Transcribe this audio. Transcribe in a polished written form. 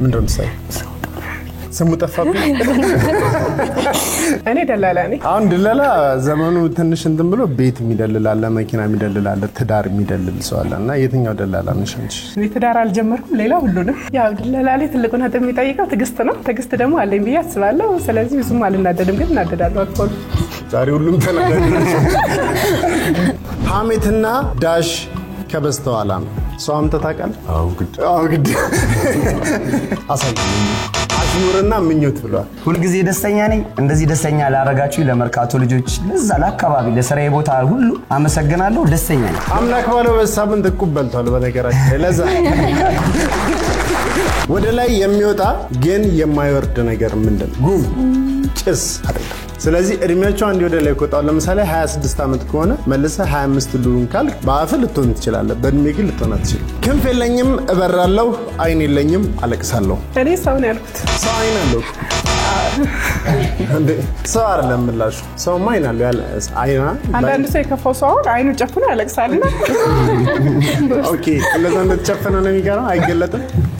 ምንድነው ምሳሌ ስሙ ጠፋብኝ እኔ ደላላ ነኝ አሁን ደላላ ዘመኑ ትንሽ እንትን ብሎ ቤት የሚደልላል መኪና የሚደልላል ትዳር የሚደልል ሰው አለና የትኛው ደላላ ነሽ አንቺ እኔ ትዳር አልጀመርኩም ሌላ ሁሉንም ያው ደላላ ላይ ትልቁ ነጥብ የሚጠይቀው ትግስት ነው ትግስት ደግሞ አለኝ ብዬ አስባለሁ ስለዚህ ብዙም አልናደድም ግን እናደዳለሁ አልፎ ዛሬ ሁሉም ተናደደ ሐሜትና ዳሽ ከበስተኋላ ነው ሰው አምጥታ ታውቃለህ አው ግድ አሳይ አሽሙርና ምኞት ብሏል ሁሉ ጊዜ ደስተኛ ነኝ እንደዚህ ደስተኛ ላረጋችሁ ለመርካቶ ልጆች ለዛ ለአካባቢ ለስራዬ ቦታ ሁሉ አመሰግናለሁ ደስተኛ ነኝ አምላክ ባለው በሳምንት እቁበልቷል በነገራችን ለዛ ወደ ላይ የሚወጣ ግን የማይወርድ ነገር ምንድነው ጉም ጭስ አይደለም ስለዚህ እድሜያቸው አንድ ወደ ላይ ቆጣው ለምሳሌ 26 አመት ከሆነ መልሰ 25 ሉን ካል በአፍል ልትሆን ትችላለህ በእድሜ ግን ልትሆን አትችልም ክንፍ የለኝም እበራለሁ አይን የለኝም አለቅሳለሁ እኔ ሰው ነው ያልኩት ሰው አይን አለው እንዴ ሰው አይደለም ምላሹ ሰው ማይን አለው ያለ አይና አንዳንድ ሰው የከፋው ሰው አይኑ ጨፍኖ ያለቅሳልና ኦኬ ለዛ እንደተጨፈነ ነው የሚገርም አይገለጥም